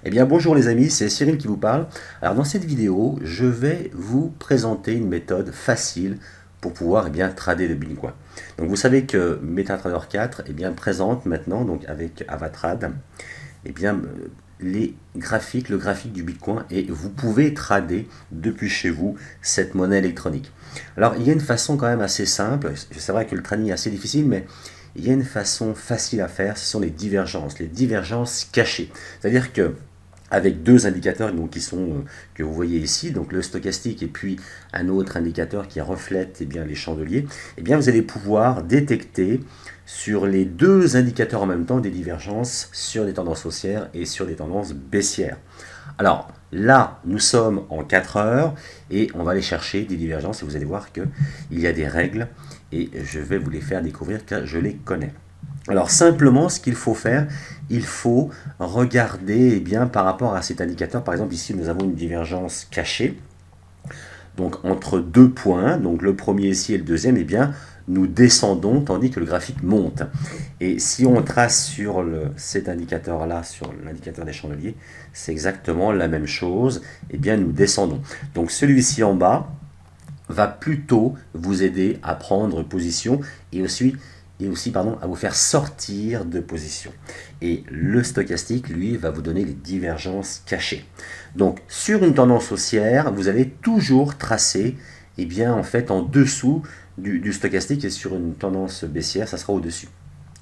Eh bien bonjour les amis, c'est Cyril qui vous parle. Alors dans cette vidéo, je vais vous présenter une méthode facile pour pouvoir trader le Bitcoin. Donc vous savez que MetaTrader 4 présente maintenant donc avec Avatrad les graphiques, le graphique du Bitcoin et vous pouvez trader depuis chez vous cette monnaie électronique. Alors il y a une façon quand même assez simple, c'est vrai que le trading est assez difficile mais il y a une façon facile à faire, ce sont les divergences cachées. C'est-à-dire que avec deux indicateurs donc, que vous voyez ici, donc le stochastique et puis un autre indicateur qui reflète les chandeliers, vous allez pouvoir détecter sur les deux indicateurs en même temps des divergences sur des tendances haussières et sur des tendances baissières. Alors là, nous sommes en 4 heures et on va aller chercher des divergences et vous allez voir qu'il y a des règles et je vais vous les faire découvrir car je les connais. Alors simplement, ce qu'il faut faire, il faut regarder par rapport à cet indicateur. Par exemple, ici, nous avons une divergence cachée. Donc entre deux points, donc le premier ici et le deuxième, nous descendons tandis que le graphique monte. Et si on trace sur cet indicateur-là, sur l'indicateur des chandeliers, c'est exactement la même chose. Nous descendons. Donc celui-ci en bas va plutôt vous aider à prendre position et aussi à vous faire sortir de position. Et le stochastique, lui, va vous donner les divergences cachées. Donc, sur une tendance haussière, vous allez toujours tracer en dessous du stochastique et sur une tendance baissière, ça sera au-dessus.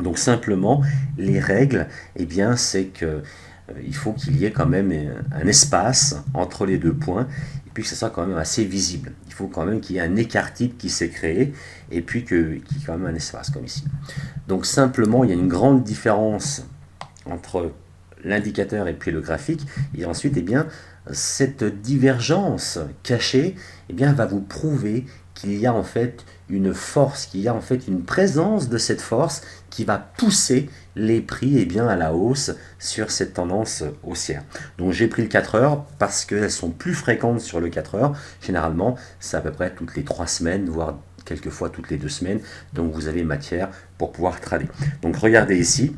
Donc, simplement, les règles, c'est que il faut qu'il y ait quand même un espace entre les deux points et puis que ce soit quand même assez visible. Il faut quand même qu'il y ait un écart type qui s'est créé et puis qu'il y ait quand même un espace comme ici. Donc simplement, il y a une grande différence entre l'indicateur et puis le graphique et ensuite cette divergence cachée va vous prouver qu'il y a en fait une force, qu'il y a en fait une présence de cette force qui va pousser les prix à la hausse sur cette tendance haussière. Donc j'ai pris le 4 heures parce qu'elles sont plus fréquentes sur le 4 heures. Généralement, c'est à peu près toutes les 3 semaines, voire quelquefois toutes les 2 semaines. Donc vous avez matière pour pouvoir trader. Donc regardez ici.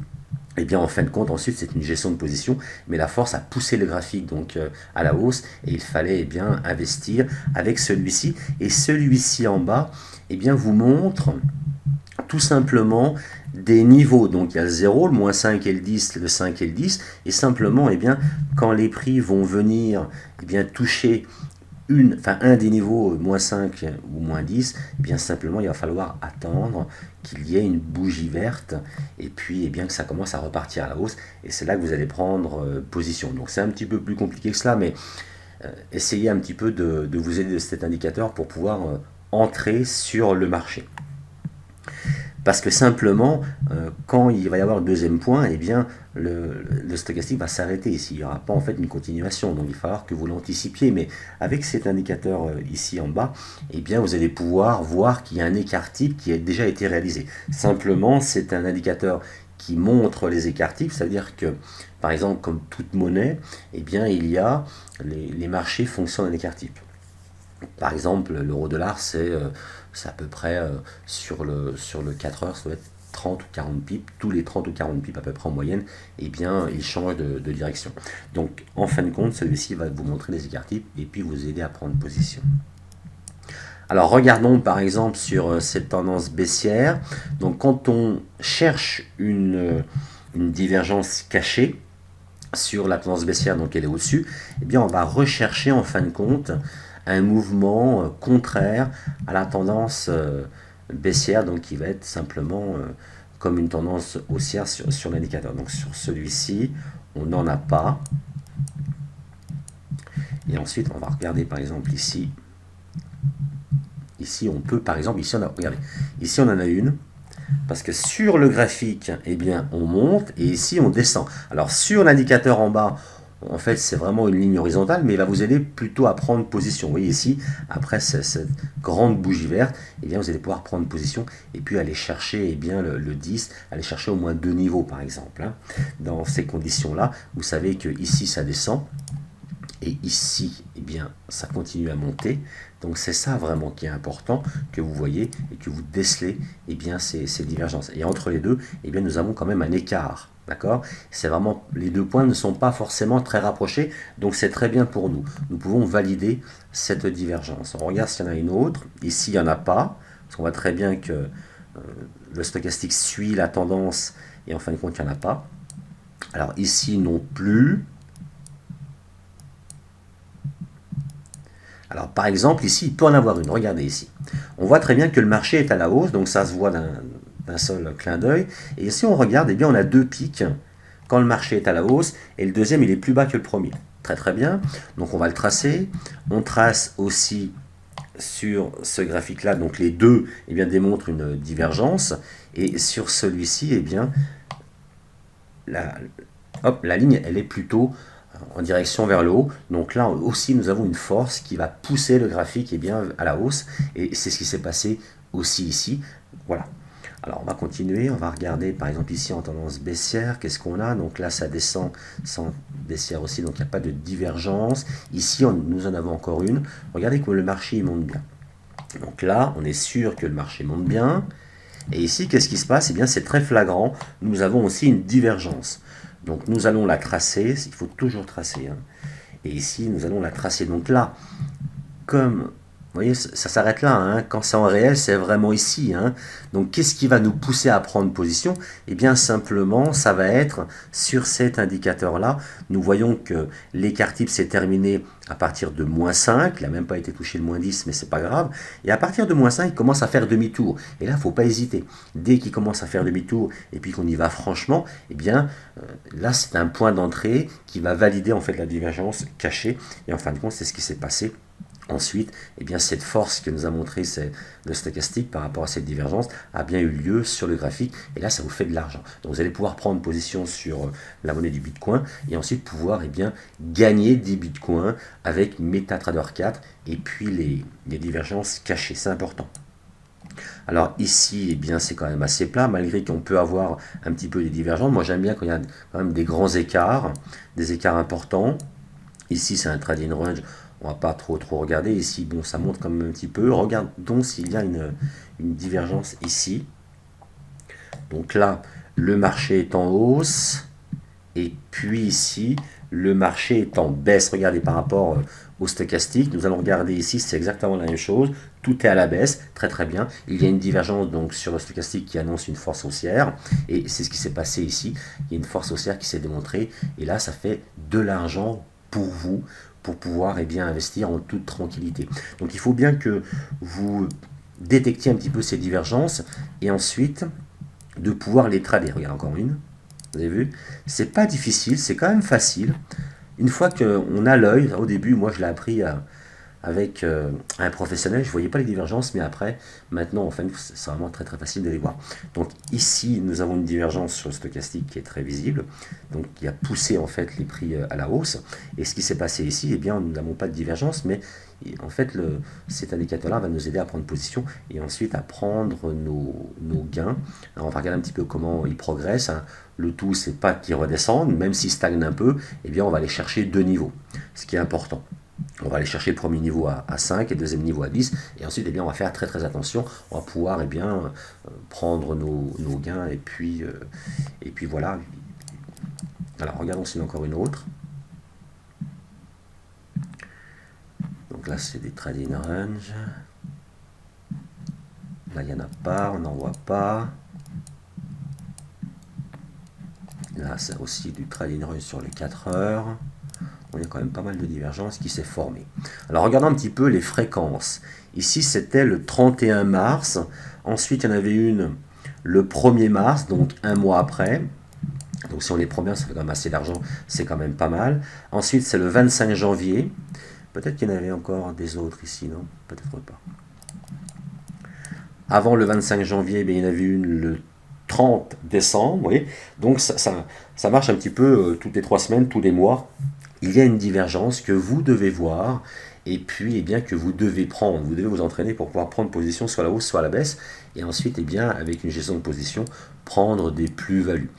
En fin de compte, ensuite, c'est une gestion de position, mais la force a poussé le graphique donc à la hausse et il fallait investir avec celui-ci. Et celui-ci en bas vous montre tout simplement des niveaux. Donc il y a le 0, le moins 5 et le 10, le 5 et le 10. Et simplement, quand les prix vont venir toucher un des niveaux moins 5 ou moins 10, simplement il va falloir attendre qu'il y ait une bougie verte et puis que ça commence à repartir à la hausse et c'est là que vous allez prendre position. Donc c'est un petit peu plus compliqué que cela, mais essayez un petit peu de vous aider de cet indicateur pour pouvoir entrer sur le marché. Parce que simplement, quand il va y avoir le deuxième point, le stochastique va s'arrêter ici. Il n'y aura pas en fait une continuation. Donc il va falloir que vous l'anticipiez. Mais avec cet indicateur ici en bas, vous allez pouvoir voir qu'il y a un écart type qui a déjà été réalisé. Simplement, c'est un indicateur qui montre les écarts types, c'est-à-dire que, par exemple, comme toute monnaie, il y a les marchés fonctionnent en écart type. Par exemple, l'euro-dollar, c'est à peu près sur le 4 heures, ça doit être 30 ou 40 pips, tous les 30 ou 40 pips à peu près en moyenne, il change de direction. Donc, en fin de compte, celui-ci va vous montrer les écarts types et puis vous aider à prendre position. Alors, regardons par exemple sur cette tendance baissière. Donc, quand on cherche une divergence cachée sur la tendance baissière, donc elle est au-dessus, on va rechercher en fin de compte un mouvement contraire à la tendance baissière, donc qui va être simplement comme une tendance haussière sur l'indicateur. Donc sur celui-ci, on n'en a pas. Et ensuite, on va regarder par exemple ici. Ici, on peut, par exemple, regardez, ici on en a une. Parce que sur le graphique, on monte et ici on descend. Alors sur l'indicateur en bas, en fait, c'est vraiment une ligne horizontale, mais il va vous aider plutôt à prendre position. Vous voyez ici, après cette grande bougie verte, vous allez pouvoir prendre position et puis aller chercher le 10, aller chercher au moins 2 niveaux par exemple. Dans ces conditions-là, vous savez que ici ça descend et ici, ça continue à monter. Donc c'est ça vraiment qui est important que vous voyez et que vous décelez ces divergences. Et entre les deux, nous avons quand même un écart. D'accord? C'est vraiment, les deux points ne sont pas forcément très rapprochés, donc c'est très bien pour nous. Nous pouvons valider cette divergence. On regarde s'il y en a une autre. Ici, il n'y en a pas, parce qu'on voit très bien que le stochastique suit la tendance, et en fin de compte, il n'y en a pas. Alors ici non plus. Alors par exemple, ici, il peut en avoir une. Regardez ici. On voit très bien que le marché est à la hausse, donc ça se voit d'un seul clin d'œil. Et si on regarde, eh bien, on a deux pics quand le marché est à la hausse, et le deuxième, il est plus bas que le premier. Très très bien. Donc on va le tracer. On trace aussi sur ce graphique-là, donc les deux eh bien, démontrent une divergence. Et sur celui-ci, eh bien, la ligne, elle est plutôt en direction vers le haut. Donc là aussi, nous avons une force qui va pousser le graphique eh bien, à la hausse. Et c'est ce qui s'est passé aussi ici. Voilà. Alors on va continuer, on va regarder par exemple ici en tendance baissière, qu'est-ce qu'on a? Donc là ça descend sans baissière aussi, donc il n'y a pas de divergence. Ici nous en avons encore une. Regardez que le marché il monte bien. Donc là on est sûr que le marché monte bien. Et ici qu'est-ce qui se passe? Eh bien c'est très flagrant, nous avons aussi une divergence. Donc nous allons la tracer, il faut toujours tracer. Hein. Et ici nous allons la tracer. Donc là, comme vous voyez, ça s'arrête là. Hein. Quand c'est en réel, c'est vraiment ici. Hein. Donc, qu'est-ce qui va nous pousser à prendre position? Eh bien, simplement, ça va être sur cet indicateur-là. Nous voyons que l'écart type s'est terminé à partir de -5. Il n'a même pas été touché le -10, mais c'est pas grave. Et à partir de -5, il commence à faire demi-tour. Et là, il ne faut pas hésiter. Dès qu'il commence à faire demi-tour et puis qu'on y va franchement, eh bien, là, c'est un point d'entrée qui va valider en fait la divergence cachée. Et en fin de compte, c'est ce qui s'est passé. Ensuite, eh bien, cette force que nous a montré le stochastique par rapport à cette divergence a bien eu lieu sur le graphique. Et là, ça vous fait de l'argent. Donc, vous allez pouvoir prendre position sur la monnaie du Bitcoin et ensuite pouvoir eh bien, gagner des Bitcoins avec MetaTrader 4 et puis les divergences cachées. C'est important. Alors ici, eh bien, c'est quand même assez plat, malgré qu'on peut avoir un petit peu des divergences. Moi, j'aime bien quand il y a quand même des grands écarts, des écarts importants. Ici, c'est un trading range. On va pas trop regarder. Ici, bon, ça monte quand même un petit peu. Regardons s'il y a une divergence ici. Donc là, le marché est en hausse. Et puis ici, le marché est en baisse. Regardez par rapport au stochastique. Nous allons regarder ici, c'est exactement la même chose. Tout est à la baisse, très très bien. Il y a une divergence donc sur le stochastique qui annonce une force haussière. Et c'est ce qui s'est passé ici. Il y a une force haussière qui s'est démontrée. Et là, ça fait de l'argent pour vous, pour pouvoir eh bien, investir en toute tranquillité. Donc il faut bien que vous détectiez un petit peu ces divergences et ensuite de pouvoir les trader. Regarde encore une, vous avez vu? C'est pas difficile, c'est quand même facile. Une fois qu'on a l'œil, au début, moi je l'ai appris avec un professionnel, je ne voyais pas les divergences, mais après, maintenant, en fait, c'est vraiment très très facile de les voir. Donc ici, nous avons une divergence sur le stochastique qui est très visible, donc qui a poussé en fait les prix à la hausse. Et ce qui s'est passé ici, eh bien, nous n'avons pas de divergence, mais en fait, cet indicateur-là va nous aider à prendre position et ensuite à prendre nos gains. Alors, on va regarder un petit peu comment il progresse. Hein. Le tout, c'est pas qu'il redescende, même s'il stagne un peu, eh bien, on va aller chercher deux niveaux, ce qui est important. On va aller chercher le premier niveau à 5 et le deuxième niveau à 10. Et ensuite, eh bien, on va faire très très attention. On va pouvoir eh bien, prendre nos gains. Et puis voilà. Alors, regardons s'il y en a encore une autre. Donc là, c'est des trading range. Là, il n'y en a pas. On n'en voit pas. Là, c'est aussi du trading range sur les 4 heures. Il y a quand même pas mal de divergences qui s'est formée. Alors regardons un petit peu les fréquences. Ici c'était le 31 mars. Ensuite il y en avait une le 1er mars, donc un mois après. Donc si on les prend bien, ça fait quand même assez d'argent, c'est quand même pas mal. Ensuite c'est le 25 janvier. Peut-être qu'il y en avait encore des autres ici, non? Peut-être pas. Avant le 25 janvier, il y en avait une le 30 décembre. Vous voyez, donc ça marche un petit peu toutes les 3 semaines, tous les mois. Il y a une divergence que vous devez voir et puis eh bien, que vous devez prendre. Vous devez vous entraîner pour pouvoir prendre position soit à la hausse, soit à la baisse. Et ensuite, eh bien, avec une gestion de position, prendre des plus-values.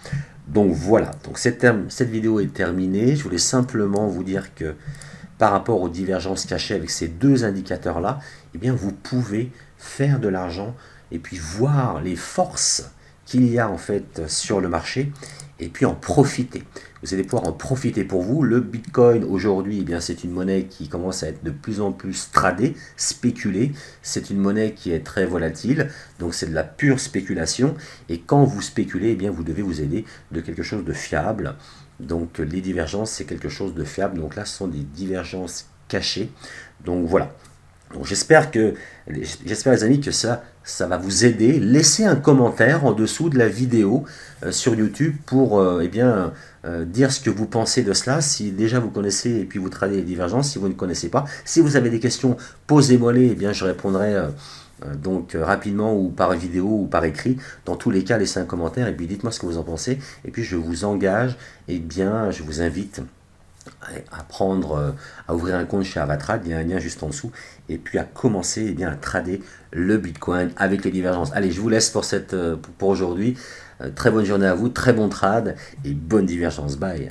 Donc voilà, donc cette vidéo est terminée. Je voulais simplement vous dire que par rapport aux divergences cachées avec ces deux indicateurs-là, eh bien, vous pouvez faire de l'argent et puis voir les forces qu'il y a en fait sur le marché et puis en profiter. Vous allez pouvoir en profiter pour vous. Le Bitcoin aujourd'hui, eh bien, c'est une monnaie qui commence à être de plus en plus tradée, spéculée. C'est une monnaie qui est très volatile, donc c'est de la pure spéculation. Et quand vous spéculez, eh bien, vous devez vous aider de quelque chose de fiable. Donc les divergences, c'est quelque chose de fiable. Donc là, ce sont des divergences cachées. Donc voilà. Donc j'espère les amis que ça va vous aider. Laissez un commentaire en dessous de la vidéo sur YouTube pour dire ce que vous pensez de cela. Si déjà vous connaissez et puis vous tradez les divergences, si vous ne connaissez pas. Si vous avez des questions, posez-moi-les, eh bien je répondrai rapidement ou par vidéo ou par écrit. Dans tous les cas, laissez un commentaire et puis dites-moi ce que vous en pensez. Et puis je vous engage, je vous invite à à ouvrir un compte chez Avatrade, il y a un lien juste en dessous, et puis à commencer à trader le Bitcoin avec les divergences. Allez, je vous laisse pour aujourd'hui. Très bonne journée à vous, très bon trade et bonne divergence. Bye.